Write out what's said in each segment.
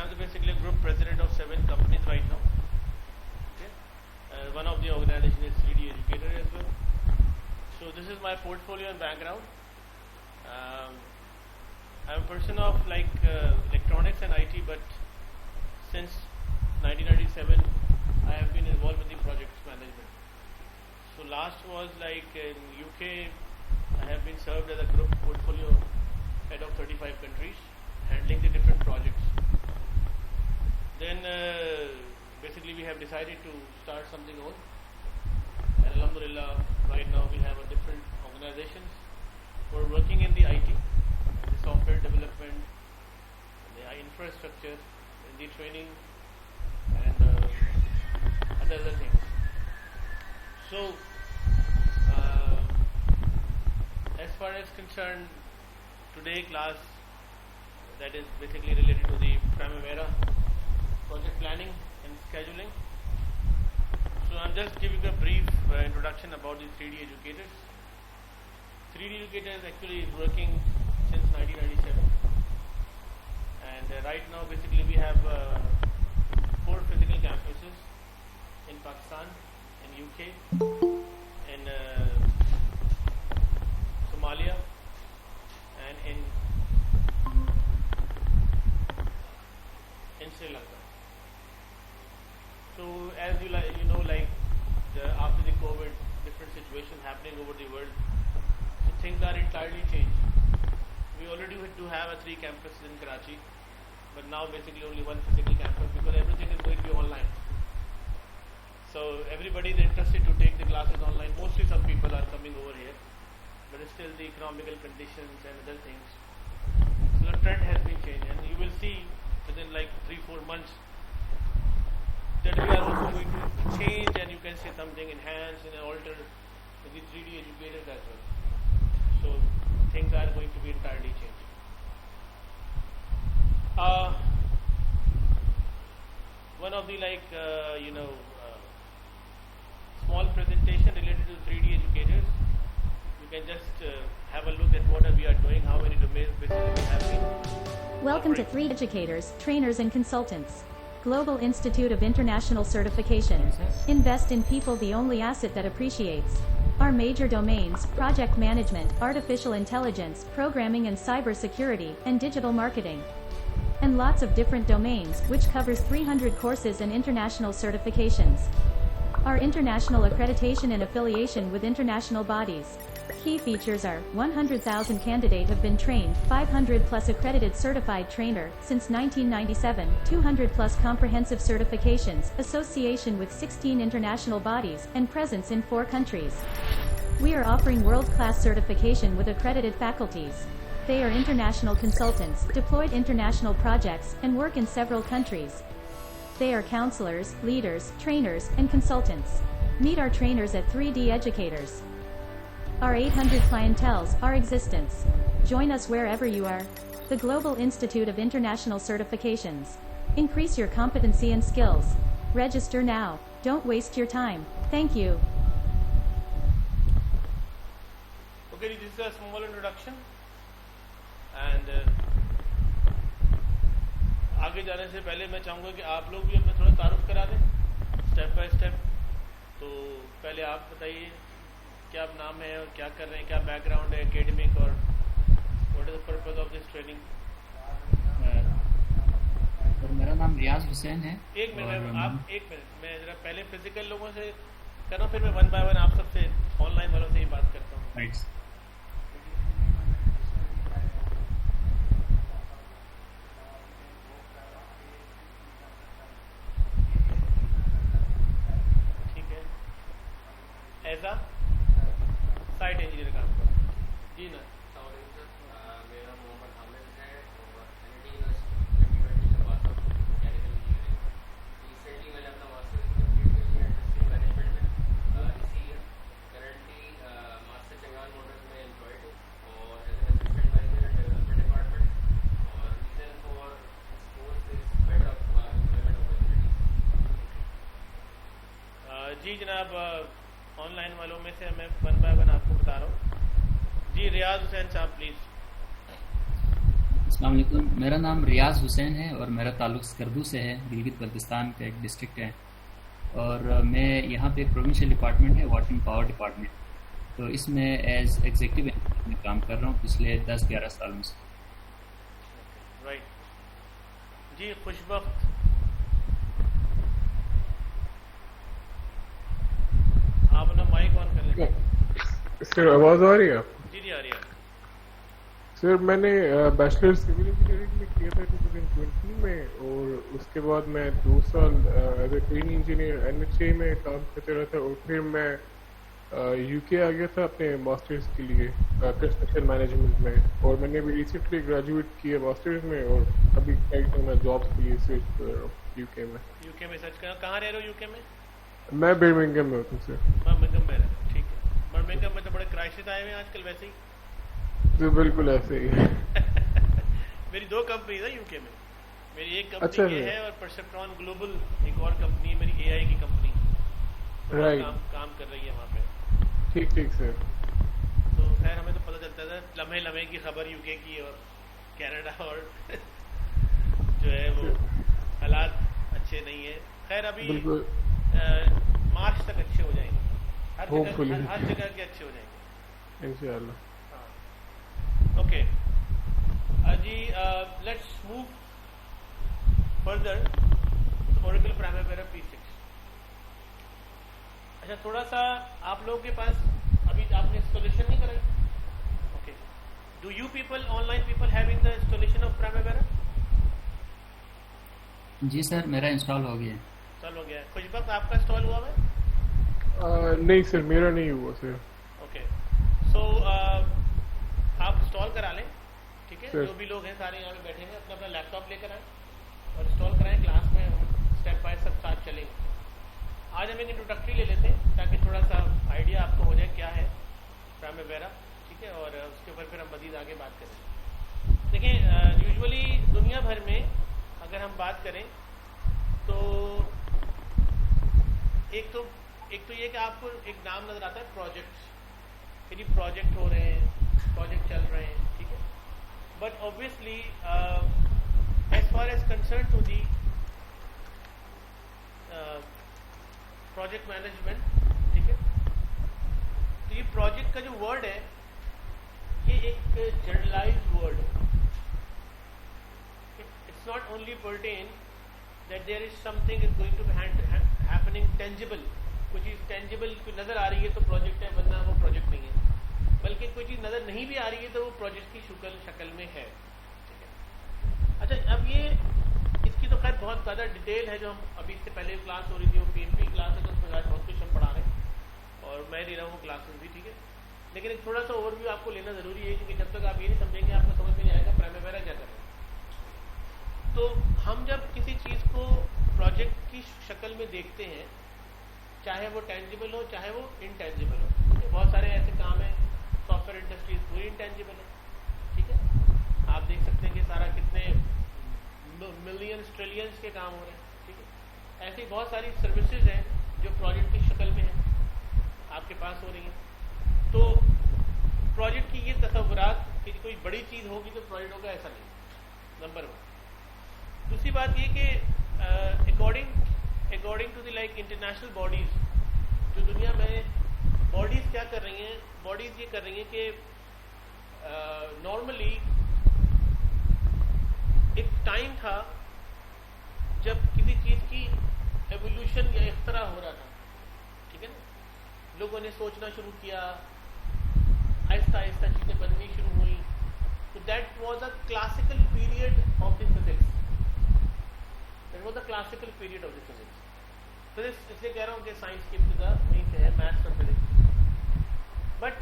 I'm basically a group president of 7 companies right now. Okay. One of the organization is 3D Educator as well. So this is my portfolio and background. I'm a person of electronics and IT, but since 1997 I have been involved with the projects management. So last was in UK, I have been served as a group portfolio head of 35 countries, handling the different projects. Then basically we have decided to start something own, and alhamdulillah right now we have a different organizations who are working in the IT, the software development, the infrastructure, in the training and other things. So as far as concerned today class, that is basically related to the Primavera project planning and scheduling. So I'm just giving a brief introduction about the 3D Educators. 3D Educators actually is working since 1997, and right now basically we have 4 physical campuses in Pakistan, in UK, in Somalia, and in Sri Lanka. So as you know, after the COVID, different situations happening over the world, so things are entirely changed. We already do have 3 campuses in Karachi, but now basically only 1 physical campus because everything is going to be online. So everybody is interested to take the classes online. Mostly some people are coming over here, but still the economical conditions and other things. So the trend has been changed, and you will see within 3-4 months that we are also going to change, and you can say something enhance and alter the 3D Educators as well. So things are going to be entirely changed. One of the small presentation related to 3D Educators. You can just have a look at what we are doing, how many domains basically we have been. Welcome to 3D Educators, Trainers and Consultants. Global Institute of International Certification. Invest in people, the only asset that appreciates. Our major domains: project management, artificial intelligence, programming and cybersecurity, and digital marketing. And lots of different domains, which covers 300 courses and international certifications. Our international accreditation and affiliation with international bodies. Key features are: 100,000 candidate have been trained, 500 plus accredited certified trainer since 1997, 200 plus comprehensive certifications, association with 16 international bodies, and presence in 4 countries. We are offering world-class certification with accredited faculties. They are international consultants, deployed international projects, and work in several countries. They are counselors, leaders, trainers, and consultants. Meet our trainers at 3D Educators. Our 800 clienteles, our existence. Join us wherever you are. The Global Institute of International Certifications. Increase your competency and skills. Register now. Don't waste your time. Thank you. Okay, this is a small introduction, and आगे जाने से पहले मैं चाहूँगा कि आप लोग भी अपना थोड़ा तारुफ करा दें स्टेप बाय स्टेप। तो पहले आप बताइए क्या नाम है और क्या कर रहे हैं, क्या बैकग्राउंड है एकेडमिक, और what is the purpose of this training. मेरा नाम रियाज हुसैन है। एक मिनट मैं जरा पहले फिजिकल लोगों से कर रहा हूँ, फिर मैं 1 बाय 1 आप सबसे ऑनलाइन वालों से ही बात करता हूँ। राइट। ऐसा साइट इंजीनियर काम करो जी ना। मेरा मोहम्मद हामिद है और NIT यूनिवर्सिटी 2020 का pass out mechanical engineering. Recently मैंने अपना मास्टर्स कंप्लीट कर लिया इंडस्ट्रियल मैनेजमेंट में इसी year. Currently master Changal Motors में एम्प्लॉयड हूँ और as an assistant manager development department. और reason for course is better employment opportunities. जी जनाब, ऑनलाइन वालों में से मैं 1 बाय 1 आपको बता रहा हूँ। जी रियाज हुसैन साहब प्लीज़। अस्सलाम वालेकुम, मेरा नाम रियाज हुसैन है और मेरा ताल्लुक़ स्कर्दू से है। गिलगित बल्तिस्तान का एक डिस्ट्रिक्ट है और मैं यहाँ पे एक प्रोविंशियल डिपार्टमेंट है, वाटर एंड पावर डिपार्टमेंट, तो इसमें एज एग्जीक्यूटिव इंजीनियर में काम कर रहा हूँ पिछले 10-11 सालों से। राइट जी। खुशबख्त आप अपना माइक ऑन कर लेंगे। सर आवाज़ आ रही है? जी जी आ रही है। सर मैंने बैचलर सिविल इंजीनियरिंग में किया था 2020 में, और उसके बाद मैं 2 साल as a trainee engineer NHA में काम करते रहा था, और फिर मैं UK आ गया था अपने मास्टर्स के लिए कंस्ट्रक्शन मैनेजमेंट में, और मैंने अभी रिसेंटली ग्रेजुएट किया मास्टर्स में, और अभी मैं जॉब्स के लिए सर्च कर रहा हूँ UK में। यूके में सर्च करा। कहाँ रह रहे हो यूके में? मैं बर्मिंघम में होता हूँ सर। बर्मिंघम में रह रहे हो, ठीक है। बर्मिंघम में तो बड़े क्राइसिस आए हुए हैं आजकल वैसे ही। तो बिल्कुल ऐसे ही है। मेरी 2 कंपनी है यूके में। मेरी एक कंपनी अच्छा ये है। है और परसेप्ट्रॉन ग्लोबल एक और कंपनी है मेरी, AI की कंपनी, तो वो Right. काम कर रही है वहाँ पे। ठीक ठीक सर। तो खैर हमें तो पता चलता था लम्हे लम्हे की खबर यूके की और कनाडा और जो है वो हालात अच्छे नहीं है। खैर अभी बिल्कुल मार्च तक अच्छे हो जाएंगे, Hopefully. हर जगह के अच्छे हो जाएंगे इंशाल्लाह। ओके जी। Let's move further Oracle Primavera P6। अच्छा, थोड़ा सा आप लोगों के पास अभी आपने इंस्टॉलेशन नहीं कराई? Okay, do you people online people having the installation of Primavera? जी सर, मेरा इंस्टॉल हो गया है। चल हो गया है। खुशबख्त आपका इंस्टॉल हुआ है? नहीं सर, मेरा नहीं हुआ सर। ओके, सो आप इंस्टॉल करा लें, ठीक है। Sure. जो भी लोग हैं सारे यहाँ पे बैठे हैं, अपना अपना लैपटॉप लेकर आए और इंस्टॉल कराएं। क्लास में हम स्टेप बाय स्टेप साथ चलेंगे। आज हम एक इंट्रोडक्टरी ले लेते हैं ताकि थोड़ा सा आइडिया आपको हो जाए क्या है प्राइमवेरा, ठीक है, और उसके ऊपर फिर हम मज़ीद आगे बात करें। देखिए, यूजुअली दुनिया भर में अगर हम बात करें तो एक तो ये कि आपको एक नाम नज़र आता है प्रोजेक्ट, कि जी प्रोजेक्ट हो रहे हैं, प्रोजेक्ट चल रहे हैं, ठीक है। But obviously as far as concern to the project management, ठीक है, तो ये प्रोजेक्ट का जो वर्ड है ये एक जनरलाइज्ड वर्ड है। It's not only pertain that there is something is going to be happening tangible. कोई चीज़ टेंजिबल कोई नज़र आ रही है तो प्रोजेक्ट है, वरना वो प्रोजेक्ट नहीं है। बल्कि कोई चीज़ नज़र नहीं भी आ रही है तो वो प्रोजेक्ट की शक्ल में है, ठीक है। अच्छा, अब ये इसकी तो खैर बहुत ज़्यादा डिटेल है जो हम अभी इससे पहले क्लास हो रही थी, वो PMP क्लास है, तो उसमें आज बहुत कुछ हम पढ़ा रहे हैं और मैं दे रहा हूँ वो क्लासेस भी, ठीक है। लेकिन एक थोड़ा सा ओवरव्यू आपको लेना ज़रूरी है, क्योंकि जब तक आप ये नहीं समझेंगे आपको समझ में नहीं आएगा प्राइमवेरा क्या कर रहे हैं। तो हम जब किसी चीज़ को प्रोजेक्ट की शक्ल में देखते हैं, चाहे वो टेंजिबल हो चाहे वो इनटेंजिबल हो, ठीक है। बहुत सारे ऐसे काम हैं, सॉफ्टवेयर इंडस्ट्रीज पूरी इनटेंजिबल है, ठीक है। आप देख सकते हैं कि सारा कितने मिलियंस ट्रिलियंस के काम हो रहे हैं, ठीक है। ऐसी बहुत सारी सर्विसेज हैं जो प्रोजेक्ट की शक्ल में है, आपके पास हो रही हैं। तो प्रोजेक्ट की ये तस्वुरात कि कोई बड़ी चीज़ होगी तो प्रोजेक्ट होगा, ऐसा नहीं, नंबर 1। दूसरी बात ये कि according to the like international bodies, जो दुनिया में बॉडीज़ क्या कर रही हैं, बॉडीज़ ये कर रही हैं कि नॉर्मली एक टाइम था जब किसी चीज़ की एवोल्यूशन या इख्तरा हो रहा था, ठीक है ना। लोगों ने सोचना शुरू किया, आहिस्ता आहिस्ता चीज़ें बननी शुरू हुई। तो that was a classical period of the physics, that was the classical period of the physics. Physics इसलिए कह रहा हूँ कि साइंस की इब्तिदा वहीं से है, मैथ्स और physics. But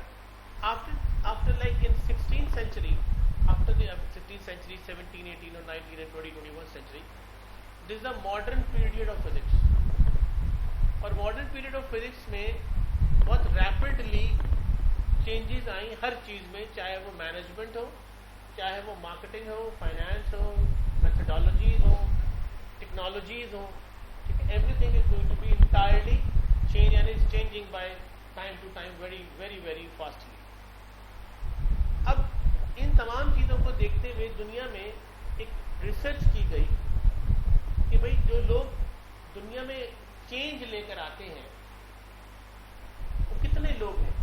after like in 16th century, after the 16th century, 17, 18 or 19 and 20, 21st century, this is the modern period of physics। और modern period of physics में बहुत rapidly changes आई हर चीज़ में, चाहे वो मैनेजमेंट हो, चाहे वो मार्केटिंग हो, फाइनेंस हो, methodologies हो, टेक्नोलॉजीज हो, ठीक है। Everything is going to be entirely change and is changing by time to time very very very fastly. अब इन तमाम चीज़ों को देखते हुए दुनिया में एक रिसर्च की गई कि भाई जो लोग दुनिया में चेंज लेकर आते हैं वो कितने लोग हैं,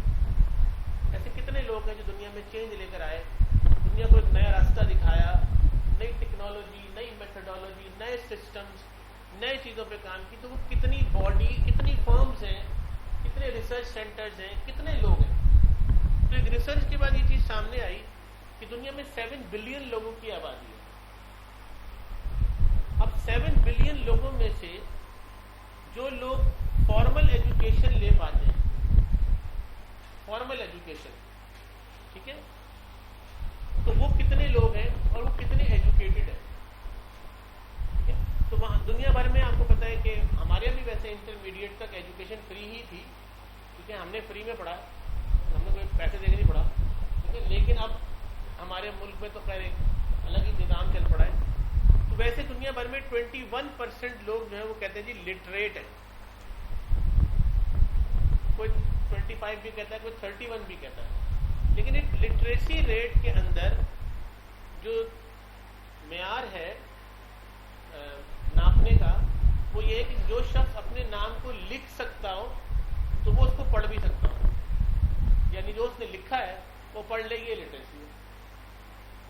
ऐसे कितने लोग हैं जो दुनिया में चेंज लेकर आए, दुनिया को एक नया रास्ता दिखाया, नई टेक्नोलॉजी, नई मेथडोलॉजी, नए सिस्टम्स, नए चीज़ों पे काम की। तो वो कितनी बॉडी, कितनी फर्म्स हैं, कितने रिसर्च सेंटर्स हैं, कितने लोग हैं। तो एक रिसर्च के बाद ये चीज़ सामने आई कि दुनिया में 7 बिलियन लोगों की आबादी है। अब 7 बिलियन लोगों में से जो लोग फॉर्मल एजुकेशन ले पाते हैं, फॉर्मल एजुकेशन, ठीक है, तो वो कितने लोग हैं और वो कितने एजुकेटेड हैं। तो वहाँ दुनिया भर में आपको पता है कि हमारे भी वैसे इंटरमीडिएट तक एजुकेशन फ्री ही थी, ठीक है, हमने फ्री में पढ़ा, हमने कोई पैसे देकर नहीं पढ़ा, ठीक है। लेकिन अब हमारे मुल्क में तो खैर एक अलग ही निज़ाम चल पड़ा है। तो वैसे दुनिया भर में 21% लोग जो है वो कहते हैं जी लिटरेट है, कोई 25 भी कहता है, कोई 31 भी कहता है। लेकिन एक लिटरेसी रेट के अंदर जो मेयार है नापने का, वो ये है कि जो शख्स अपने नाम को लिख सकता हो तो वो उसको पढ़ भी सकता हो, यानी जो उसने लिखा है वो पढ़ ले, ये लिटरेसी है।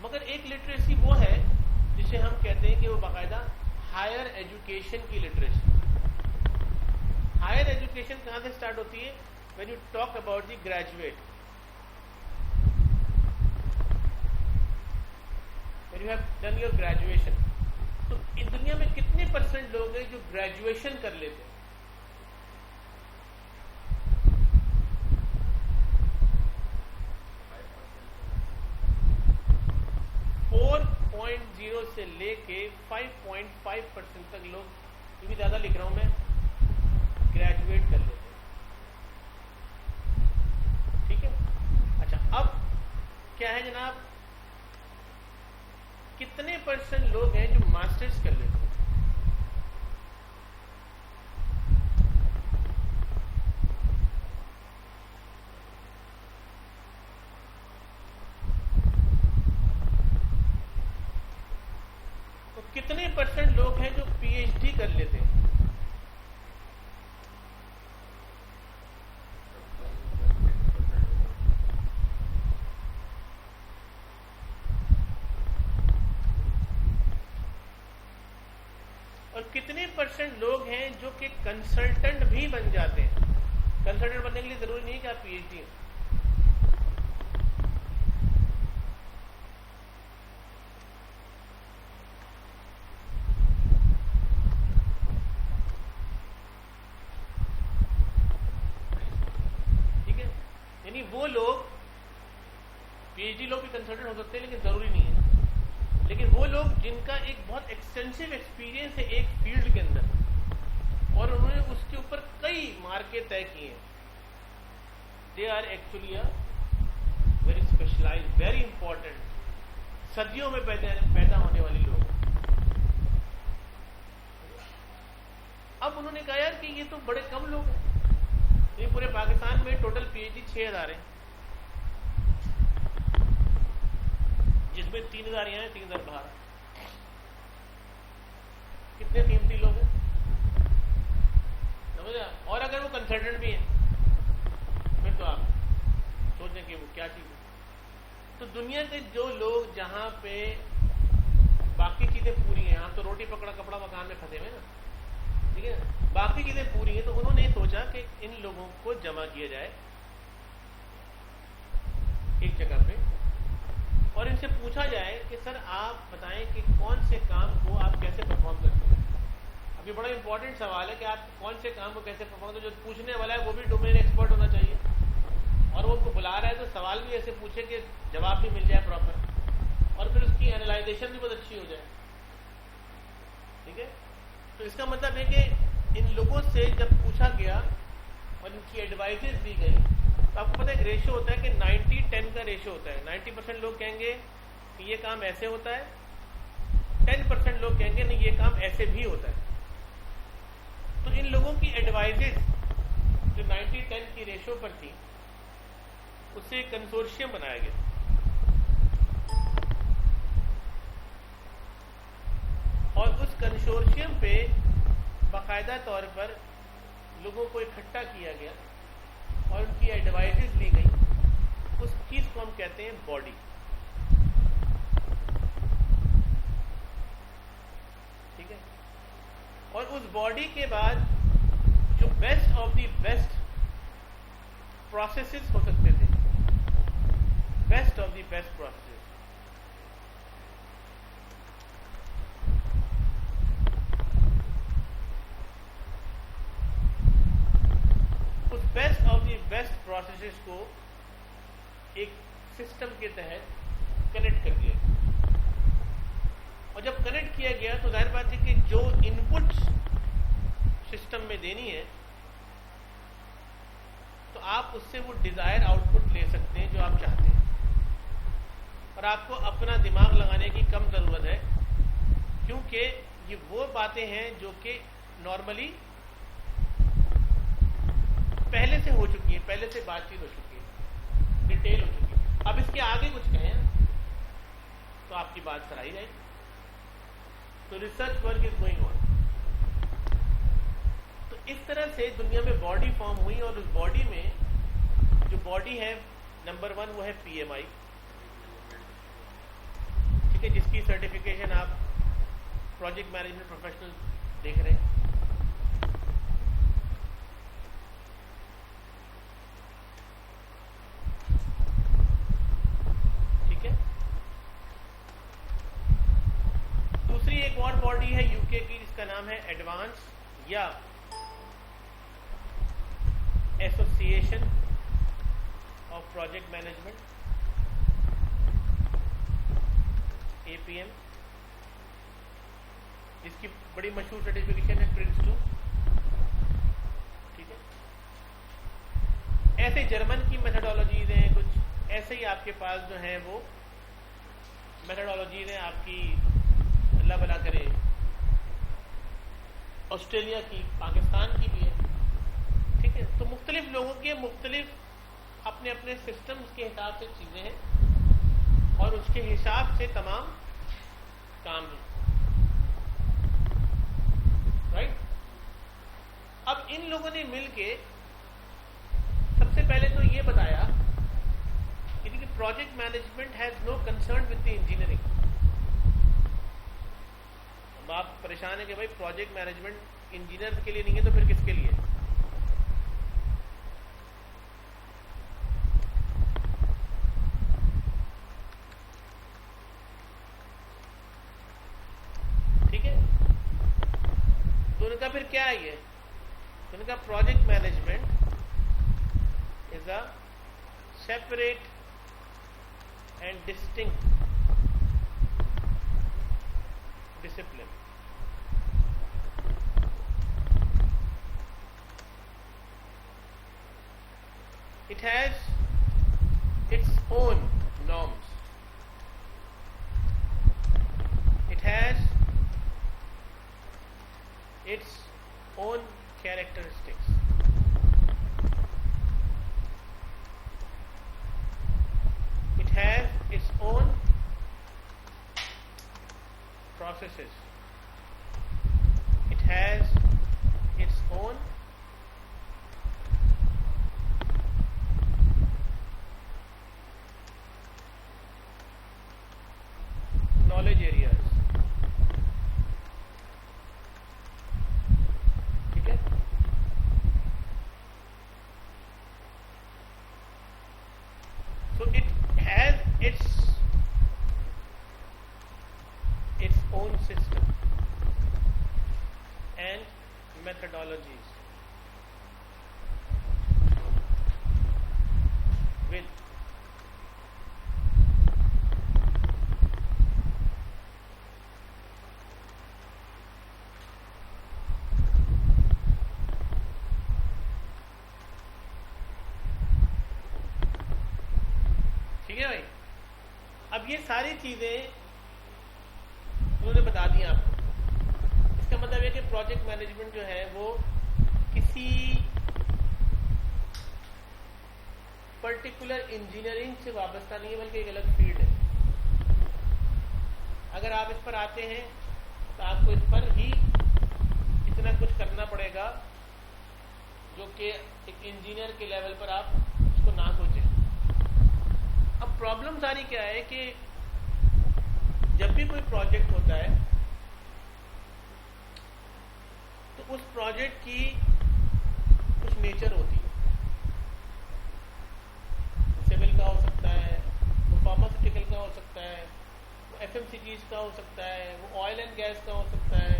मगर एक लिटरेसी वो है जिसे हम कहते हैं कि वो बाकायदा हायर एजुकेशन की लिटरेसी। हायर एजुकेशन कहाँ से स्टार्ट होती है? When you talk about the graduate, when you have done your graduation. तो इस दुनिया में कितने % लोग हैं जो ग्रेजुएशन कर लेते हैं? 4.0 से लेके 5.5% तक लोग, क्योंकि ज्यादा लिख रहा हूं मैं, ग्रेजुएट कर लेते हैं, ठीक है। अच्छा, अब क्या है जनाब, कितने % लोग हैं जो मास्टर्स कर लेते हैं? तो कितने % लोग हैं जो PhD कर लेते हैं? और कितने % लोग हैं जो कि कंसल्टेंट भी बन जाते हैं? कंसल्टेंट बनने के लिए जरूरी नहीं है कि आप PhD हैं। ठीक है, यानी वो लोग, PhD लोग भी कंसल्टेंट हो सकते हैं लेकिन जरूरी नहीं है। लेकिन वो लोग जिनका एक बहुत एक्सटेंसिव एक्सपीरियंस है एक फील्ड के अंदर और उन्होंने उसके ऊपर कई मार्के तय किए हैं, they are actually a very specialized, very important, सदियों में पैदा होने वाले लोग। अब उन्होंने कहा यार कि ये तो बड़े कम लोग हैं, ये पूरे पाकिस्तान में टोटल PhD 6000 है, जिसमें 3000 यहाँ है, 3000 बाहर। कितने कीमती लोग हैं, समझे? और अगर वो कंसल्टेंट भी हैं फिर तो आप सोचें कि वो क्या चीज़ है। तो दुनिया के जो लोग जहाँ पे बाकी चीज़ें पूरी हैं, आप तो रोटी पकड़ा कपड़ा मकान में फंसे हुए ना, ठीक है, बाकी चीज़ें पूरी हैं, तो उन्होंने सोचा कि इन लोगों को जमा किया जाए एक जगह पे और इनसे पूछा जाए कि सर आप बताएं कि कौन से काम को आप कैसे परफॉर्म करते हैं। अब ये बड़ा इंपॉर्टेंट सवाल है कि आप कौन से काम को कैसे परफॉर्म करते हैं। जो पूछने वाला है वो भी डोमेन एक्सपर्ट होना चाहिए और वो उनको बुला रहा है तो सवाल भी ऐसे पूछे कि जवाब भी मिल जाए प्रॉपर और फिर उसकी एनालाइजेशन भी बहुत अच्छी हो जाए, ठीक है। तो इसका मतलब है कि इन लोगों से जब पूछा गया और इनकी एडवाइजेस दी गई, तो आपको पता है एक रेशियो होता है कि 90-10 का रेशियो होता है। 90% लोग कहेंगे कि ये काम ऐसे होता है, 10% लोग कहेंगे नहीं ये काम ऐसे भी होता है। तो इन लोगों की एडवाइजेस जो 90-10 की रेशियो पर थी, उससे एक कंसोर्शियम बनाया गया और उस कंसोर्शियम पे बाकायदा तौर पर लोगों को इकट्ठा किया गया और उनकी एडवाइजेज ली गई। उस चीज़ को हम कहते हैं बॉडी। ठीक है। और उस बॉडी के बाद जो best of the best processes हो सकते थे, best of the best processes, उस best of the best processes को एक सिस्टम के तहत कनेक्ट कर दिया। और जब कनेक्ट किया गया तो जाहिर बात है कि जो इनपुट सिस्टम में देनी है तो आप उससे वो डिजायर आउटपुट ले सकते हैं जो आप चाहते हैं, और आपको अपना दिमाग लगाने की कम जरूरत है, क्योंकि ये वो बातें हैं जो कि नॉर्मली पहले से हो चुकी है, पहले से बातचीत हो चुकी है, डिटेल हो चुकी है। अब इसके आगे कुछ कहें तो आपकी बात सराही जाएगी। तो research work is going on. तो इस तरह से दुनिया में बॉडी फॉर्म हुई, और उस बॉडी में जो बॉडी है नंबर 1 वो है PMI, ठीक है, जिसकी सर्टिफिकेशन आप प्रोजेक्ट मैनेजमेंट प्रोफेशनल देख रहे हैं। ठीक है। दूसरी एक और बॉडी है यूके की, जिसका नाम है एडवांस या association of project management, APM, जिसकी बड़ी मशहूर सर्टिफिकेशन है PRINCE2। ठीक है। ऐसे जर्मन की मेथडोलॉजीज हैं कुछ, ऐसे ही आपके पास जो है वो मेथडोलॉजीज हैं आपकी, अल्लाह भला करे, ऑस्ट्रेलिया की, पाकिस्तान की भी है। ठीक है। तो मुख्तलिफ लोगों के मुख्तलिफ अपने अपने सिस्टम्स के हिसाब से चीजें हैं, और उसके हिसाब से तमाम काम है। राइट। अब इन लोगों ने मिलके सबसे पहले तो ये बताया कि project management has no concern with the engineering. अब आप परेशान है कि भाई प्रोजेक्ट मैनेजमेंट इंजीनियर के लिए नहीं है तो फिर किसके लिए? ठीक है। तो उनका फिर क्या है ये? उनका project management is a separate and distinct discipline. It has its own norms. It has its own characteristics. It has its own processes. It has its own knowledge areas. ठीक है। So it has its own system and methodologies with ठीक है भाई। अब ये सारी चीजें उन्होंने बता दिया आपको। इसका मतलब है कि प्रोजेक्ट मैनेजमेंट जो है वो किसी पर्टिकुलर इंजीनियरिंग से वाबस्ता नहीं है, बल्कि एक अलग फील्ड है। अगर आप इस पर आते हैं तो आपको इस पर ही इतना कुछ करना पड़ेगा जो कि एक इंजीनियर के लेवल पर आप उसको ना सोचें। अब प्रॉब्लम सारी क्या है कि जब भी कोई प्रोजेक्ट होता है तो उस प्रोजेक्ट की कुछ नेचर होती है। सिविल का हो सकता है, वो फार्मास्यूटिकल का हो सकता है, वो एफएमसीजीज का हो सकता है, वो ऑयल एंड गैस का हो सकता है,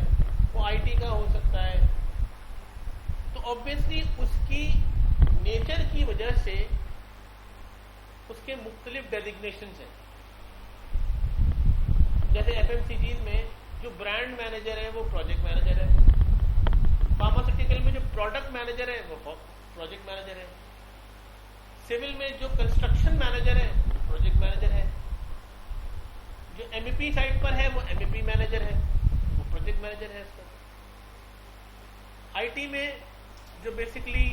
वो आईटी का हो सकता है। तो ऑब्वियसली उसकी नेचर की वजह से उसके मुख्तलिफ डेजिग्नेशंस हैं। जैसे एफएमसीजीज में जो ब्रांड मैनेजर है वो प्रोजेक्ट मैनेजर है, फार्मास्यूटिकल में जो प्रोडक्ट मैनेजर है वो प्रोजेक्ट मैनेजर है, सिविल में जो कंस्ट्रक्शन मैनेजर है प्रोजेक्ट मैनेजर है, जो एमईपी साइट पर है वो एमईपी मैनेजर है, वो प्रोजेक्ट मैनेजर है। आईटी में जो बेसिकली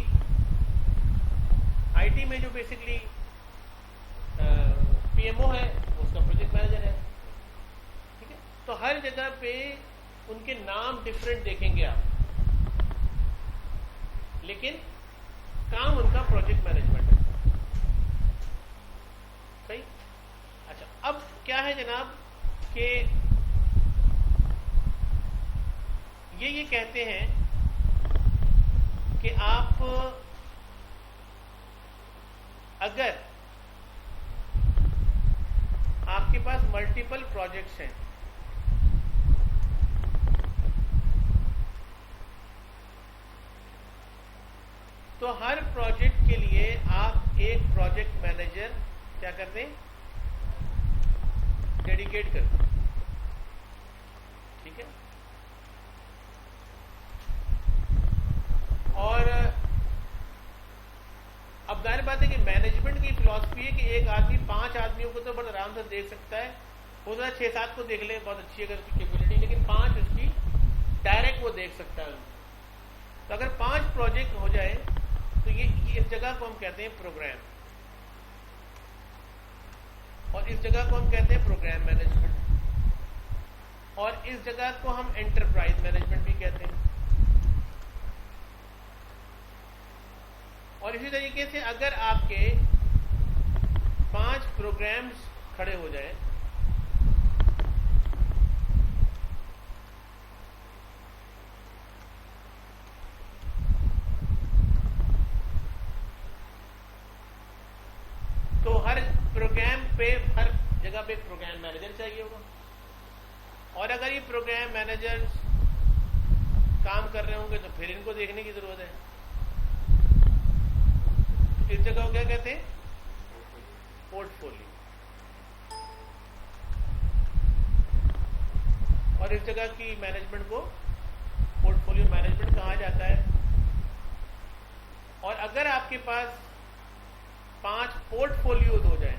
पीएमओ है उसका प्रोजेक्ट मैनेजर है। ठीक है, तो हर जगह पे उनके नाम डिफरेंट देखेंगे आप, लेकिन काम उनका प्रोजेक्ट मैनेजमेंट है। सही। अच्छा, अब क्या है जनाब कि ये कहते हैं कि आप अगर आपके पास मल्टीपल प्रोजेक्ट्स हैं तो हर प्रोजेक्ट के लिए आप एक प्रोजेक्ट मैनेजर क्या करते हैं, डेडिकेट करते हैं। ठीक है, और अब जाहिर बात है कि मैनेजमेंट की फिलॉसफी है कि एक आदमी 5 आदमियों को तो बड़ा आराम से देख सकता है, हो सकता है 6-7 को देख ले, बहुत अच्छी अगर उसकी कैपेबिलिटी, लेकिन 5 उसकी डायरेक्ट वो देख सकता है। तो अगर 5 प्रोजेक्ट हो जाए तो ये इस जगह को हम कहते हैं प्रोग्राम, और इस जगह को हम कहते हैं प्रोग्राम मैनेजमेंट, और इस जगह को हम एंटरप्राइज मैनेजमेंट भी कहते हैं। और इसी तरीके से अगर आपके 5 प्रोग्राम्स खड़े हो जाए तो हर प्रोग्राम पे हर जगह पे एक प्रोग्राम मैनेजर चाहिए होगा, और अगर ये प्रोग्राम मैनेजर काम कर रहे होंगे तो फिर इनको देखने की जरूरत है। इस जगह को क्या कहते हैं, पोर्टफोलियो, और इस जगह की मैनेजमेंट को पोर्टफोलियो मैनेजमेंट कहा जाता है। और अगर आपके पास 5 पोर्टफोलियोज हो जाए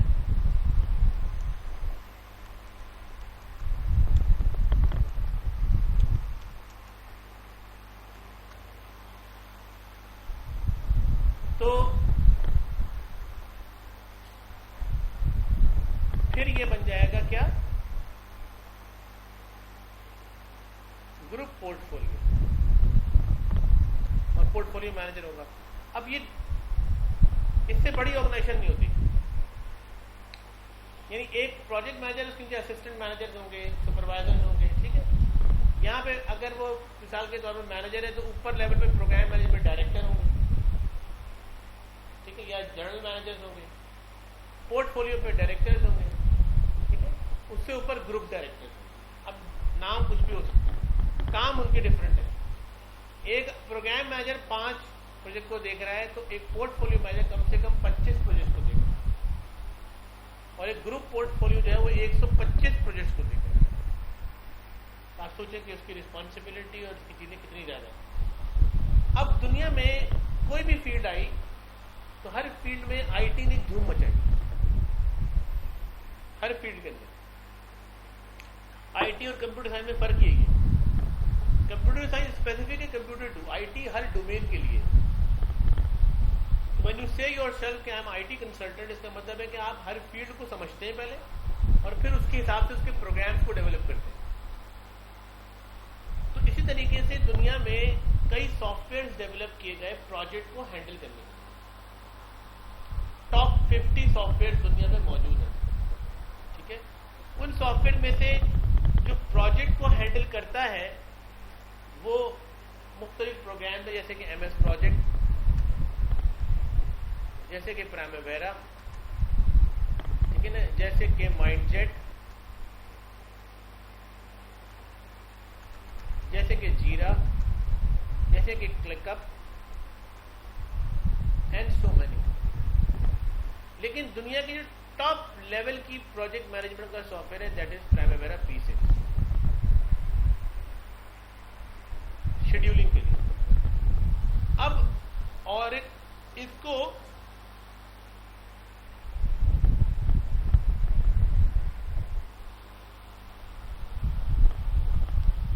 तो फिर ये बन जाएगा क्या, ग्रुप पोर्टफोलियो, और पोर्टफोलियो मैनेजर होगा। अब ये इससे बड़ी ऑर्गेनाइजेशन नहीं होती, यानी एक प्रोजेक्ट मैनेजर, उसके नीचे असिस्टेंट मैनेजर होंगे, सुपरवाइजर होंगे। ठीक है, यहाँ पे अगर वो मिसाल के तौर पर मैनेजर है तो ऊपर लेवल पे प्रोग्राम मैनेजमेंट डायरेक्टर होंगे, ठीक है, या जनरल मैनेजर्स होंगे, पोर्टफोलियो पे डायरेक्टर्स होंगे, ठीक है, उससे ऊपर ग्रुप डायरेक्टर। अब नाम कुछ भी हो सकता है, काम उनके डिफरेंट है। एक प्रोग्राम मैनेजर 5 प्रोजेक्ट को देख रहा है तो एक पोर्टफोलियो मैनेजर कम से कम 25 प्रोजेक्ट को देख रहा है, और एक ग्रुप पोर्टफोलियो जो है वो 125 प्रोजेक्ट को देख रहा है। तो आप सोचें कि उसकी रिस्पॉन्सिबिलिटी और उसकी चीजें कितनी ज्यादा है। अब दुनिया में कोई भी फील्ड आई तो हर फील्ड में आईटी ने धूम मचाई, हर फील्ड के अंदर। आईटी और कंप्यूटर साइंस में फर्क यही है, कंप्यूटर साइंस स्पेसिफिक है, कंप्यूटर टू आईटी हर डोमेन के लिए। व्हेन यू से योरसेल्फ कि आई एम आईटी कंसल्टेंट, इसका मतलब है कि आप हर फील्ड को समझते हैं पहले, और फिर उसके हिसाब से उसके प्रोग्राम्स को डेवलप करते हैं। तरीके से दुनिया में कई सॉफ्टवेयर डेवलप किए गए प्रोजेक्ट को हैंडल करने के। टॉप 50 सॉफ्टवेयर दुनिया में मौजूद है, ठीक है। उन सॉफ्टवेयर में से जो प्रोजेक्ट को हैंडल करता है वो मुख्तलिफ प्रोग्राम है, जैसे कि MS प्रोजेक्ट, जैसे कि प्राइमेवेरा, ठीक है ना, जैसे कि माइंडजेट, जैसे कि जीरा, जैसे कि क्लिकअप एंड सो मेनी। लेकिन दुनिया की जो टॉप लेवल की प्रोजेक्ट मैनेजमेंट का सॉफ्टवेयर है दैट इज प्राइमेवेरा P6 शेड्यूलिंग के लिए। अब और इसको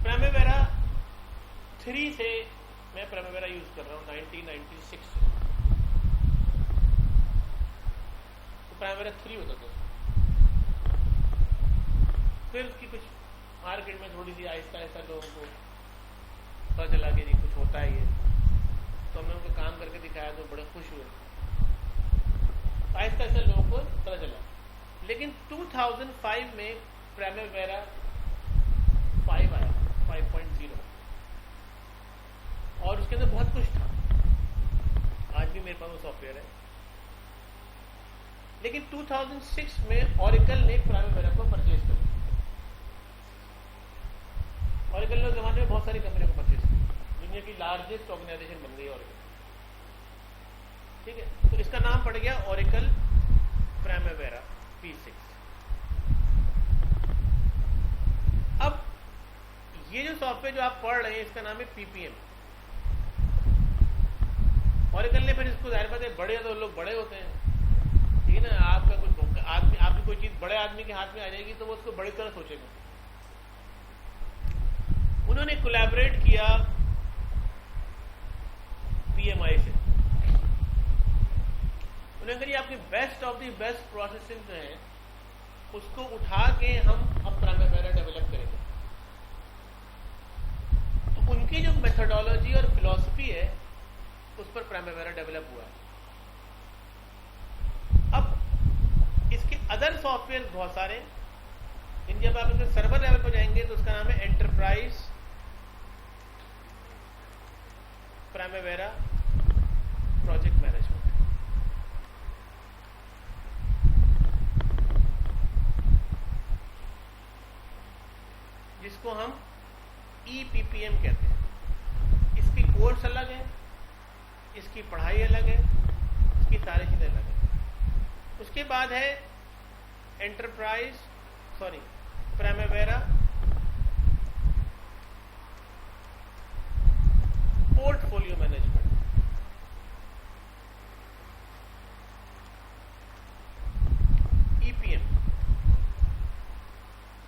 प्राइमेवेरा 3 से मैं प्राइमेवेरा यूज कर रहा हूं 1996 से। तो प्राइमेवेरा 3 होता था, फिर उसकी कुछ मार्केट में थोड़ी सी आहिस्ता आहिस्ता लोगों को पता चला कि जी कुछ होता है ये, तो हमने उनको काम करके दिखाया तो बड़े खुश हुए। आहिस्ता आहिस्ता लोगों को पता चला। लेकिन 2005 में प्राइमेवेरा 5 आया, 5.0, और उसके अंदर बहुत कुछ था। आज भी मेरे पास वो सॉफ्टवेयर है। लेकिन 2006 में ऑरेकल ने प्राइमेवेरा को परचेज कर लिया। ऑरेकल ने उस जमाने में बहुत सारी कंपनियों को परचेज किया, दुनिया की लार्जेस्ट ऑर्गेनाइजेशन बन गई ऑरेकल, ठीक है। तो इसका नाम पड़ गया ऑरेकल प्राइमेवेरा P6। अब ये जो सॉफ्टवेयर जो आप पढ़ रहे हैं इसका नाम है PPM। ऑरेकल ने फिर इसको जाहिर बात है, बड़े तो लोग बड़े होते हैं, ठीक है ना। आपका कुछ आदमी, आपकी कोई चीज बड़े आदमी के हाथ में आ जाएगी तो वो उसको बड़ी तरह सोचेगा। उन्होंने कोलैबोरेट किया PMI से। उन्होंने कहा आपकी best of the best processing जो है उसको उठा के हम अब प्राइमेवेरा डेवलप करेंगे। तो उनकी जो मेथोडोलॉजी और फिलॉसफी है उस पर प्राइमेवेरा डेवलप हुआ है। अब इसके अदर सॉफ्टवेयर बहुत सारे, इन जब आप इसके सर्वर लेवल पर जाएंगे तो उसका नाम है एंटरप्राइज प्राइमेवेरा प्रोजेक्ट मैनेजमेंट। जिसको हम EPPM कहते हैं। इसकी कोर्स अलग है, इसकी पढ़ाई अलग है, इसकी सारी चीजें अलग है। उसके बाद है प्राइमेवेरा पोर्टफोलियो मैनेजमेंट। EPM,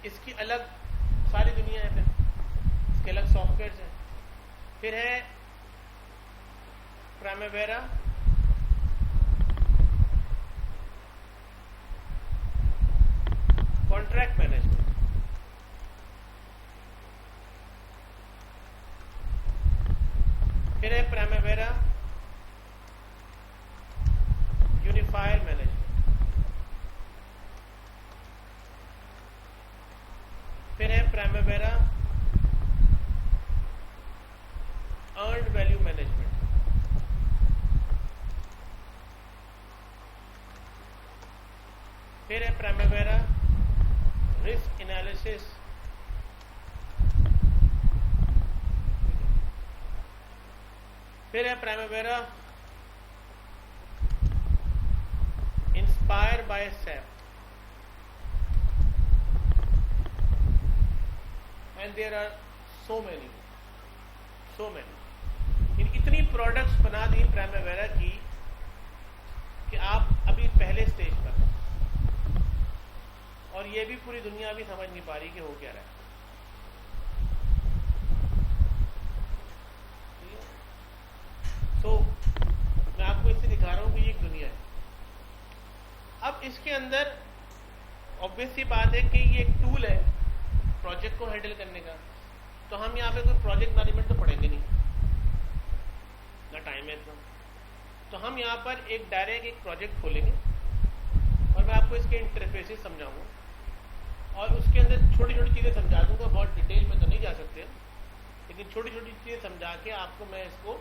इसकी अलग सारी दुनिया है, फिर इसके अलग सॉफ्टवेयर हैं। फिर है प्राइमेवेरा कॉन्ट्रैक्ट मैनेजमेंट। फिर है प्राइमेवेरा यूनिफायर मैनेजमेंट। फिर है प्राइमेवेरा अर्न्ड वैल्यू मैनेजमेंट। फिर है प्राइमेवेरा रिस्क एनालिसिस। फिर है Primavera inspire by SAP। And there are so many इतनी प्रोडक्ट्स बना दी प्राइमेवेरा की कि आप अभी पहले स्टेज पर, और ये भी पूरी दुनिया भी समझ नहीं पा रही कि हो क्या रहा है। तो मैं आपको इससे दिखा रहा हूं कि ये एक दुनिया है। अब इसके अंदर ऑब्वियस सी बात है कि ये एक टूल है प्रोजेक्ट को हैंडल करने का। तो तो हम यहाँ पे कोई प्रोजेक्ट मैनेजमेंट तो पढ़ेंगे नहीं, ना टाइम है इतना। तो हम यहाँ पर एक डायरेक्ट एक प्रोजेक्ट खोलेंगे और मैं आपको इसके इंटरफेसेस समझाऊंगा और उसके अंदर छोटी छोटी चीज़ें समझा दूंगा, बहुत डिटेल में तो नहीं जा सकते, लेकिन छोटी छोटी चीज़ें समझा के आपको मैं इसको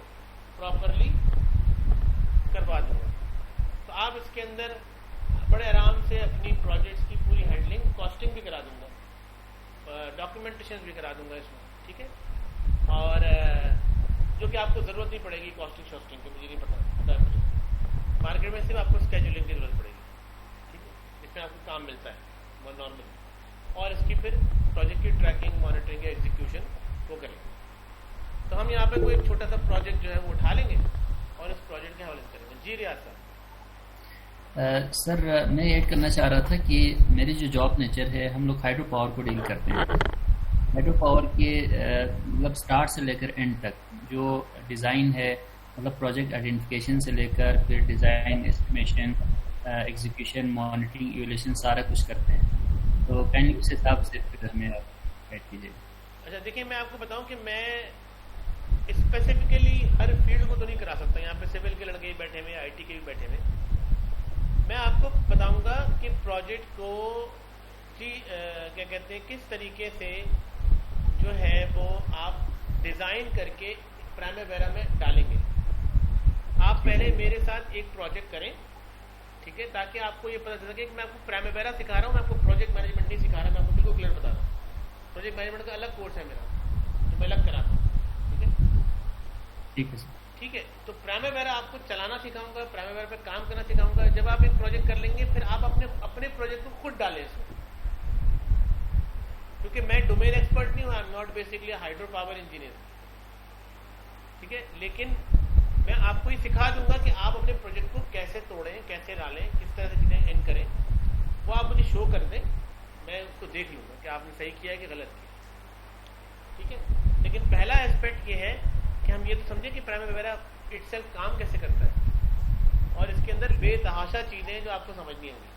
प्रॉपरली करवा दूंगा। तो आप इसके अंदर बड़े आराम से अपनी प्रोजेक्ट्स की पूरी हैंडलिंग, कॉस्टिंग भी करा दूंगा, डॉक्यूमेंटेशन भी करा दूंगा इसमें, ठीक है। और जो कि आपको ज़रूरत नहीं पड़ेगी कॉस्टिंग शॉस्टिंग की, मुझे नहीं पता है मुझे, मार्केट में सिर्फ आपको स्केजुलिंग की ज़रूरत पड़ेगी, ठीक है, इसमें आपको काम मिलता है वो नॉर्मल, और इसकी फिर प्रोजेक्ट की ट्रैकिंग, मॉनिटरिंग या एग्जीक्यूशन वो करेंगे। तो हम यहाँ पे कोई एक छोटा सा प्रोजेक्ट जो है वो उठा लेंगे और इस प्रोजेक्ट के हवाले से करेंगे। जी रियाज साहब। सर मैं ऐड करना चाह रहा था कि मेरी जो जॉब नेचर है, हम लोग हाइड्रो पावर को डील करते हैं। हाइड्रो पावर के मतलब स्टार्ट से लेकर एंड तक जो डिज़ाइन है, मतलब प्रोजेक्ट आइडेंटिफिकेशन से लेकर फिर design, estimation, execution, monitoring, evaluation सारा कुछ करते हैं। तो काइंडली उस हिसाब से फिर हमें आप ऐड कीजिए। अच्छा देखिए, मैं आपको बताऊं कि मैं स्पेसिफिकली हर फील्ड को तो नहीं करा सकता। यहाँ पे सिविल के लड़के भी बैठे हुए, आईटी के भी बैठे हुए। मैं आपको बताऊंगा कि प्रोजेक्ट को क्या कहते हैं, किस तरीके से जो है वो आप डिज़ाइन करके प्राइमेवेरा में डालेंगे। आप पहले मेरे साथ एक प्रोजेक्ट करें, ठीक है, ताकि आपको ये पता चल सके कि मैं आपको प्राइमेवेरा सिखा रहा हूँ, मैं आपको प्रोजेक्ट मैनेजमेंट नहीं सिखा रहा, मैं आपको बिल्कुल क्लियर बता रहा हूँ। प्रोजेक्ट मैनेजमेंट का अलग कोर्स है मेरा, जो मैं अलग कराता हूँ, ठीक है। ठीक है सर। ठीक है, तो प्राइमेवेरा आपको चलाना सिखाऊंगा, प्राइमेवेरा पे काम करना सिखाऊंगा। जब आप एक प्रोजेक्ट कर लेंगे फिर आप अपने प्रोजेक्ट को खुद डालें इसमें, क्योंकि मैं डोमेन एक्सपर्ट नहीं हूँ, I am not basically hydro power engineer, ठीक है। लेकिन मैं आपको ये सिखा दूंगा कि आप अपने प्रोजेक्ट को कैसे तोड़ें, कैसे डालें, किस तरह से चीज़ें एंड करें। वो आप मुझे शो कर दें, मैं उसको देख लूँगा कि आपने सही किया है कि गलत किया, ठीक है। लेकिन पहला एस्पेक्ट ये है कि हम ये तो समझें कि प्राइमेवेरा इटसेल्फ काम कैसे करता है, और इसके अंदर बेतहाशा चीज़ें जो आपको समझनी होंगी।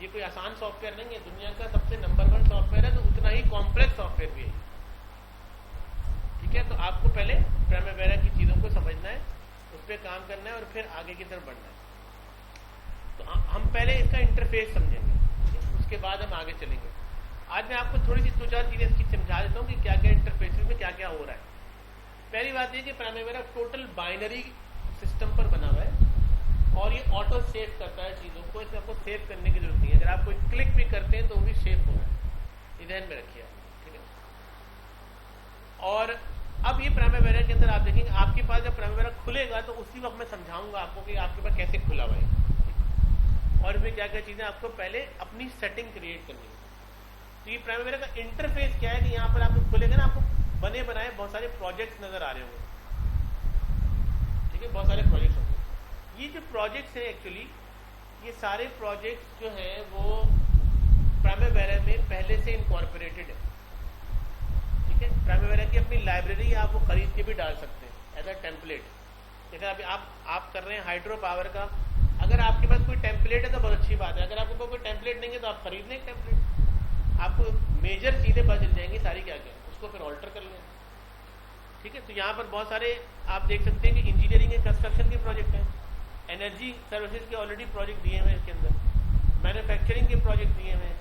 ये कोई आसान सॉफ्टवेयर नहीं है, दुनिया का सबसे नंबर 1 सॉफ्टवेयर है, तो उतना ही कॉम्प्लेक्स सॉफ्टवेयर भी है, ठीक है। तो आपको पहले प्राइमेवेरा की चीज़ों को समझना है, उस पर काम करना है और फिर आगे की तरफ बढ़ना है। तो हम पहले इसका इंटरफेस समझेंगे, उसके बाद हम आगे चलेंगे। आज मैं आपको थोड़ी सी 2-4 चीज़ें इसकी समझा देता हूँ कि क्या क्या इंटरफेस में क्या क्या हो रहा है। पहली बात ये कि प्राइमेवेरा टोटल बाइनरी सिस्टम पर बना हुआ है और ये ऑटो सेव करता है चीज़ों को, इसमें आपको सेव करने की जरूरत नहीं है। अगर आप कोई क्लिक भी करते हैं तो वो भी सेव होगा, ये ध्यान में रखिए, ठीक है। और अब ये प्राइमेवेरा के अंदर आप देखेंगे, आपके पास जब प्राइमेवेरा खुलेगा तो उसी वक्त मैं समझाऊंगा आपको कि आपके पास कैसे खुला हुआ है और इसमें क्या क्या चीज़ें आपको पहले अपनी सेटिंग क्रिएट करनी है। तो ये प्राइमेवेरा का इंटरफेस क्या है कि यहाँ पर आपको खुलेगा ना, आपको बने बनाए बहुत सारे प्रोजेक्ट्स नजर आ रहे होंगे, ठीक है, बहुत सारे प्रोजेक्ट्स होंगे। ये जो प्रोजेक्ट्स हैं एक्चुअली, ये सारे प्रोजेक्ट्स जो हैं वो प्राइमेवेरा में पहले से इनकॉर्पोरेटेड है, ठीक है। प्राइमेवेरा की अपनी लाइब्रेरी आप वो खरीद के भी डाल सकते हैं एज अ टेम्पलेट। जैसे अभी आप कर रहे हैं हाइड्रो पावर का, अगर आपके पास कोई टेम्पलेट है तो बहुत अच्छी बात है। अगर आपको कोई टेम्पलेट नहीं है तो आप खरीद लें टेम्पलेट, आपको मेजर चीज़ें पता चल जाएंगी सारी क्या क्या, उसको फिर ऑल्टर कर लें, ठीक है। तो यहाँ पर बहुत सारे आप देख सकते हैं कि इंजीनियरिंग एंड कंस्ट्रक्शन के प्रोजेक्ट हैं, एनर्जी सर्विसेज के ऑलरेडी प्रोजेक्ट दिए हुए हैं इसके अंदर, मैन्युफैक्चरिंग के प्रोजेक्ट दिए हुए हैं,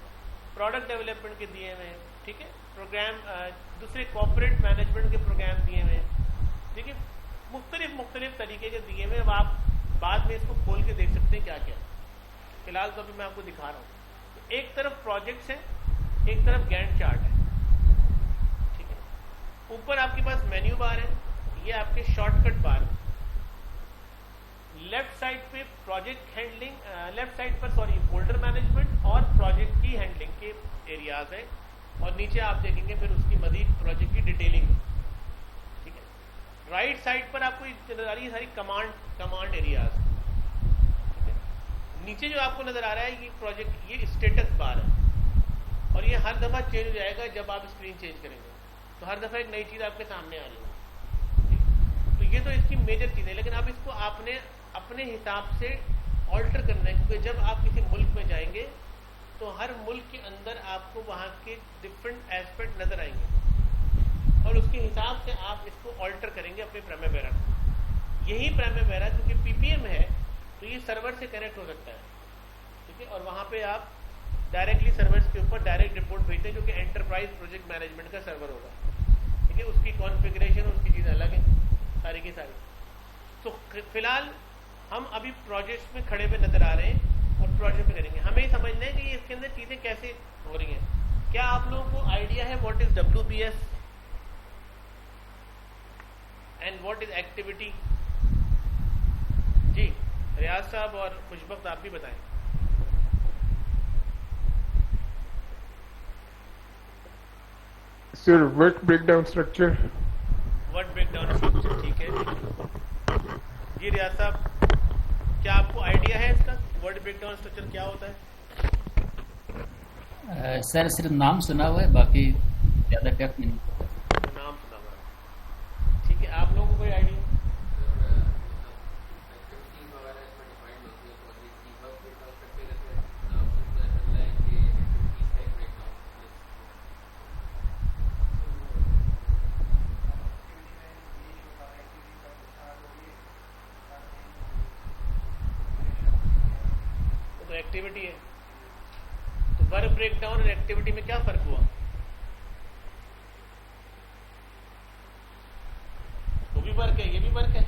प्रोडक्ट डेवलपमेंट के दिए हुए हैं, ठीक है, प्रोग्राम दूसरे कॉर्पोरेट मैनेजमेंट के प्रोग्राम दिए हुए हैं, ठीक है, मुख्तलिफ तरीके के दिए हुए हैं। अब आप बाद में इसको खोल के देख सकते हैं क्या क्या। फिलहाल तो अभी मैं आपको दिखा रहा हूँ। तो एक तरफ प्रोजेक्ट्स हैं, एक तरफ गैंट चार्ट है, ठीक है। ऊपर आपके पास मेन्यू बार है, ये आपके शॉर्टकट बार है। लेफ्ट साइड पे प्रोजेक्ट हैंडलिंग, लेफ्ट साइड पर सॉरी फोल्डर मैनेजमेंट और प्रोजेक्ट की हैंडलिंग के एरियाज है, और नीचे आप देखेंगे फिर उसकी मजीद प्रोजेक्ट की डिटेलिंग, ठीक है। राइट साइड पर आपको नजर आ रही है सारी कमांड एरियाज, ठीक है। नीचे जो आपको नजर आ रहा है ये प्रोजेक्ट, ये स्टेटस बार है, और ये हर दफा चेंज हो जाएगा जब आप स्क्रीन चेंज करेंगे, तो हर दफा एक नई चीज आपके सामने आ रही है। तो ये तो इसकी मेजर चीज है, लेकिन अब इसको आपने अपने हिसाब से ऑल्टर करना है, क्योंकि जब आप किसी मुल्क में जाएंगे तो हर मुल्क के अंदर आपको वहाँ के डिफरेंट एस्पेक्ट नजर आएंगे। और उसके हिसाब से आप इसको ऑल्टर करेंगे अपने प्राइमेवेरा को। यही प्राइमेवेरा क्योंकि पीपीएम है तो ये सर्वर से कनेक्ट हो सकता है, ठीक है, और वहाँ पे आप डायरेक्टली सर्वर्स के ऊपर डायरेक्ट रिपोर्ट भेजते हैं जो कि एंटरप्राइज प्रोजेक्ट मैनेजमेंट का सर्वर होगा, ठीक है। उसकी कॉन्फ़िगरेशन उसकी चीज़ अलग है सारी की सारी। तो फिलहाल हम अभी प्रोजेक्ट्स में खड़े हुए नजर आ रहे हैं और प्रोजेक्ट में करेंगे। हमें समझना है कि इसके अंदर चीज़ें कैसे हो रही हैं। क्या आप लोगों को आइडिया है what is WBS and what is activity? जी रियाज साहब और खुशबख्त आप भी बताएं। Sir work breakdown structure. Work breakdown structure, ठीक है जी। रियाज साहब क्या आपको आइडिया है इसका वर्क ब्रेकडाउन स्ट्रक्चर क्या होता है? सर सिर्फ नाम सुना हुआ है, बाकी ज़्यादा डेप्थ नहीं। नाम सुना हुआ है, ठीक है। आप लोगों को कोई आइडिया? तो एक्टिविटी है, तो वर्क ब्रेकडाउन और एक्टिविटी में क्या फर्क हुआ? वो भी वर्क है, ये भी वर्क है,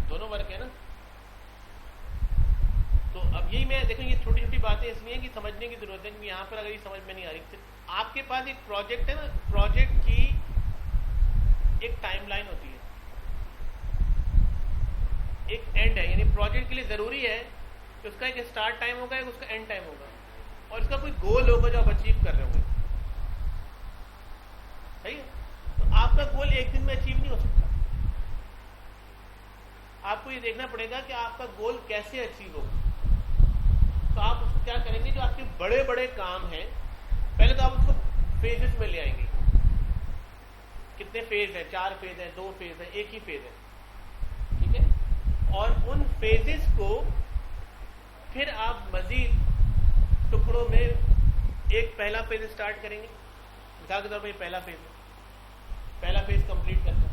दोनों वर्क है ना। तो अब यही मैं देखो, ये छोटी छोटी बातें इसलिए कि समझने की जरूरत है, क्योंकि यहाँ पर अगर ये समझ में नहीं आ रही तो आपके पास एक प्रोजेक्ट है ना, प्रोजेक्ट की एक टाइमलाइन होती है, एक एंड है, यानी प्रोजेक्ट के लिए जरूरी है कि उसका एक स्टार्ट टाइम होगा, एक उसका एंड टाइम होगा, और इसका कोई गोल होगा जो आप अचीव कर रहे होंगे, सही है। तो आपका गोल एक दिन में अचीव नहीं हो सकता। आपको ये देखना पड़ेगा कि आपका गोल कैसे अचीव होगा। तो आप उसको क्या करेंगे, जो आपके बड़े बड़े काम हैं पहले तो आप उसको फेजेस में ले आएंगे। कितने फेज हैं? 4 फेज हैं, 2 फेज हैं, एक ही फेज है, ठीक है। और उन फेजेस को फिर आप मजीद टुकड़ों में एक पहला फेज स्टार्ट करेंगे। मिसाल के तौर पर पहला फेज कंप्लीट करना,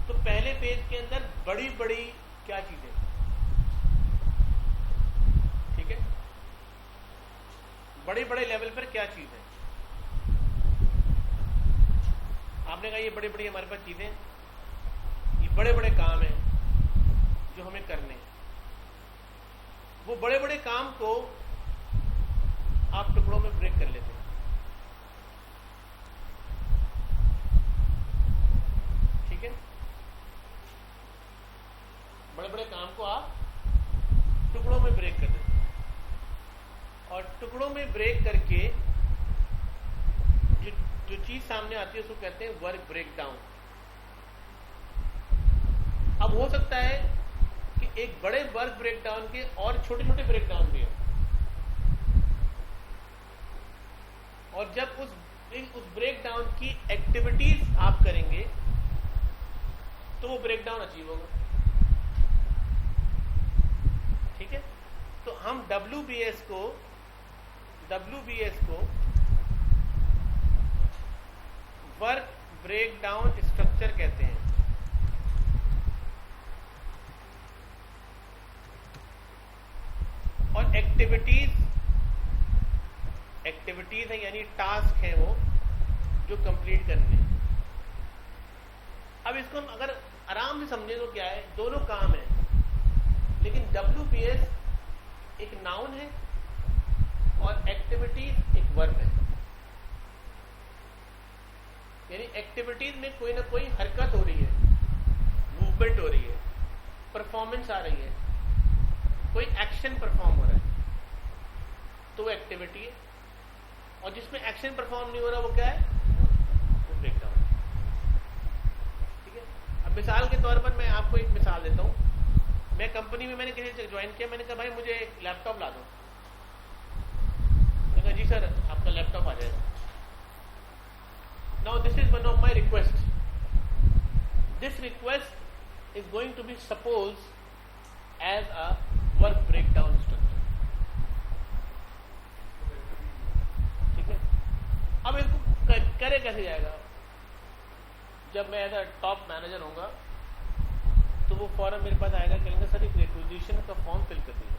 तो पहले फेज के अंदर बड़ी बड़ी क्या चीजें, ठीक है, बड़े बड़े लेवल पर क्या चीज है। आपने कहा ये बड़ी बड़ी हमारे पास चीजें, ये बड़े बड़े काम हैं जो हमें करने हैं। वो बड़े बड़े काम को आप टुकड़ों में ब्रेक कर लेते हैं, ठीक है। बड़े बड़े काम को आप टुकड़ों में ब्रेक कर देते हैं, और टुकड़ों में ब्रेक करके जो चीज सामने आती है उसको कहते हैं वर्क ब्रेकडाउन। अब हो सकता है कि एक बड़े वर्क ब्रेकडाउन के और छोटे छोटे ब्रेकडाउन भी हैं, और जब उस ब्रेकडाउन की एक्टिविटीज आप करेंगे तो वो ब्रेकडाउन अचीव होगा, ठीक है। तो हम WBS को वर्क ब्रेकडाउन स्ट्रक्चर कहते हैं। और एक्टिविटीज है, यानी टास्क है वो जो कंप्लीट करने हैं। अब इसको हम अगर आराम से समझे तो क्या है, दोनों काम है, लेकिन WBS एक नाउन है और एक्टिविटीज एक वर्ब है। यानी एक्टिविटीज में कोई ना कोई हरकत हो रही है, मूवमेंट हो रही है, परफॉर्मेंस आ रही है, कोई एक्शन परफॉर्म हो रहा है, तो वो एक्टिविटी है। और जिसमें एक्शन परफॉर्म नहीं हो रहा वो क्या है, वो ब्रेकडाउन, ठीक है। अब मिसाल के तौर पर मैं आपको एक मिसाल देता हूं। मैं कंपनी में मैंने किसी से ज्वाइन किया, मैंने कहा भाई मुझे एक लैपटॉप ला दो। मैंने कहा जी सर आपका लैपटॉप आ जाएगा। Now this is one of my requests. This request is going to be supposed as a work breakdown structure. ठीक है। अब इसको करे कैसे जाएगा? जब मैं एज अ टॉप मैनेजर होऊंगा तो वो फौरन मेरे पास आएगा, कहेंगे सर एक रिक्विजिशन का फॉर्म फिल कर दीजिए।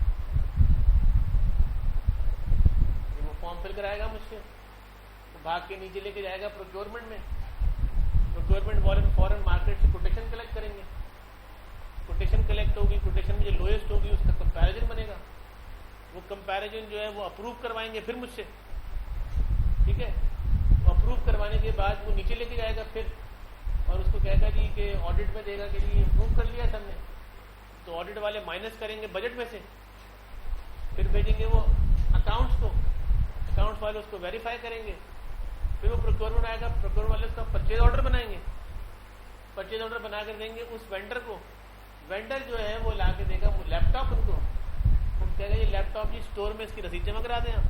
वो फॉर्म फिल कराएगा मुझसे, वो भाग के नीचे लेके जाएगा प्रोक्योरमेंट में, प्रोक्योरमेंट वाले फॉरन मार्केट से कोटेशन कलेक्ट करेंगे, कोटेशन कलेक्ट होगी, कोटेशन में जो लोएस्ट होगी उसका कंपैरिजन बनेगा, वो कंपैरिजन जो है वो अप्रूव करवाएंगे फिर मुझसे, ठीक है। वो अप्रूव करवाने के बाद वो नीचे लेके जाएगा फिर, और उसको कहेगा जी कि ऑडिट में देगा कि जी अप्रूव कर लिया सबने, तो ऑडिट वाले माइनस करेंगे बजट में से, फिर भेजेंगे वो अकाउंट्स को, अकाउंट्स वाले उसको वेरीफाई करेंगे, फिर वो प्रोक्योरमेंट आएगा, प्रोक्योरमेंट वाले उसका परचेज ऑर्डर बनाएंगे, परचेज ऑर्डर बना कर देंगे उस वेंडर को, वेंडर जो है वो ला के देगा वो लैपटॉप उनको, वो कहेगा ये लैपटॉप जी स्टोर में इसकी रसीद जमा करा दें आप,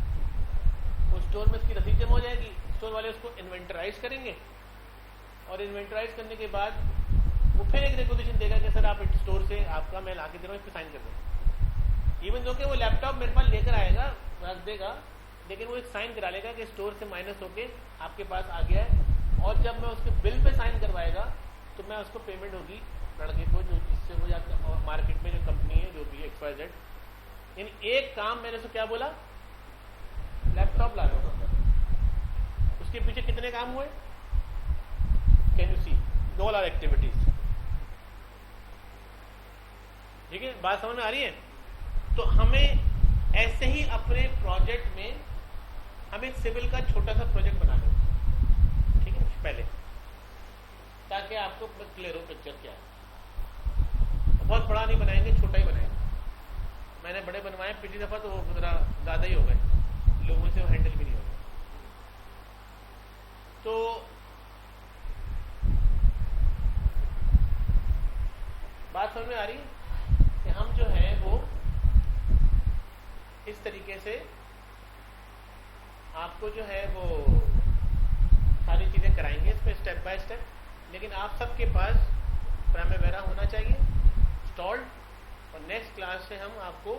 वो स्टोर में इसकी रसीद जमा हो जाएगी, स्टोर वाले उसको इन्वेंटराइज करेंगे, और इन्वेंटराइज करने के बाद वो फिर एक रिक्वेजिशन देगा कि सर आप स्टोर से आपका मैं ला के दे रहा हूँ, इस पर साइन कर दें। इवन दो कि वो लैपटॉप मेरे पास लेकर आएगा, रख देगा, लेकिन वो एक साइन करा लेगा कि स्टोर से माइनस होके आपके पास आ गया है, और जब मैं उसके बिल पे साइन करवाएगा तो मैं उसको पेमेंट होगी लड़के को, जो जिससे वो जाकर और मार्केट में जो कंपनी है जो भी XYZ, यानी एक काम मैंने उसको क्या बोला, लैपटॉप ला लो, उसके पीछे कितने काम हुए, can you see, all are activities, ठीक है, बात समझ में आ रही है। तो हमें ऐसे ही अपने प्रोजेक्ट में हमें सिविल का छोटा सा प्रोजेक्ट बना लें, ठीक है पहले, ताकि आपको क्लियर हो पिक्चर क्या है। बहुत बड़ा नहीं बनाएंगे, छोटा ही बनाएंगे। मैंने बड़े बनवाए पिछली दफा तो वो जरा ज्यादा ही हो गए, लोगों से वो हैंडल भी नहीं हो गए। तो बात समझ में आ रही है कि हम जो है वो इस तरीके से आपको जो है वो सारी चीजें कराएंगे इसमें स्टेप बाय स्टेप, लेकिन आप सबके पास प्राइमेवेरा होना चाहिए इंस्टॉल्ड, और नेक्स्ट क्लास से हम आपको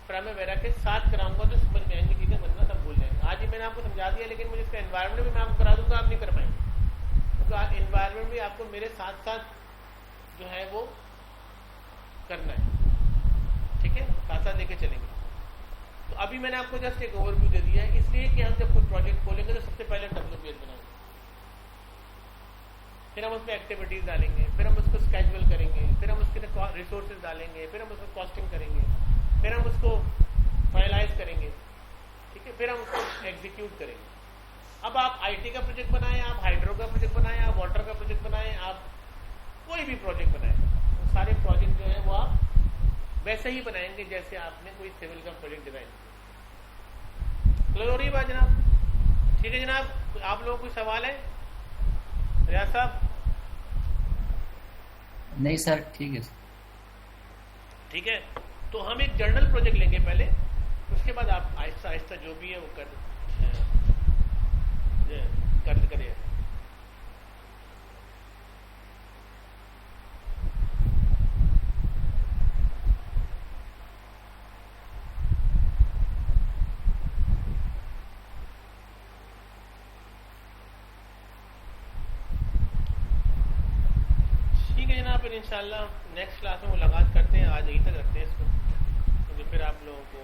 प्राइमेवेरा के साथ कराऊंगा तो समझ में आएंगी चीजें, वरना सब भूल जाएंगे। आज ही मैंने आपको समझा दिया, लेकिन मुझे इसका एनवायरमेंट भी मैं आपको करा दूंगा, आप नहीं कर पाएंगे, तो आप एनवायरमेंट भी आपको मेरे साथ साथ जो है वो करना है, ठीक है, साथ साथ लेके चलेंगे। तो अभी मैंने आपको जस्ट एक ओवरव्यू दे दिया है, इसलिए कि हम जब कोई प्रोजेक्ट खोलेंगे तो सबसे पहले WPS बनाएंगे, फिर हम उसमें एक्टिविटीज डालेंगे, फिर हम उसको स्केड्यूल करेंगे, फिर हम उसके रिसोर्सेज डालेंगे, फिर हम उसको कॉस्टिंग करेंगे, फिर हम उसको फाइनलाइज करेंगे, ठीक है, फिर हम उसको एग्जीक्यूट करेंगे। अब आप IT का प्रोजेक्ट बनाएं, आप हाइड्रो का प्रोजेक्ट बनाएं, आप वाटर का प्रोजेक्ट बनाएं, आप कोई भी प्रोजेक्ट बनाएं, तो सारे प्रोजेक्ट जो है वो आप वैसे ही बनाएंगे जैसे आपने कोई सिविल का प्रोजेक्ट डिजाइन किया। क्लियर हो रही है बात जनाब? ठीक है जनाब, आप लोगों को कोई सवाल है? रियाज साहब? नहीं सर, ठीक है सर। ठीक है, तो हम एक जर्नल प्रोजेक्ट लेंगे पहले, उसके बाद आप आहिस्ता आहिस्ता जो भी है वो करिए। फिर इंशाल्लाह नेक्स्ट क्लास में मुलाकात करते हैं, आज यहीं तक रखते हैं इसको, क्योंकि फिर आप लोगों को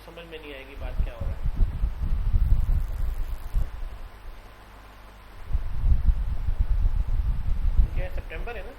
समझ में नहीं आएगी बात क्या हो रहा है। क्या सितंबर है ना?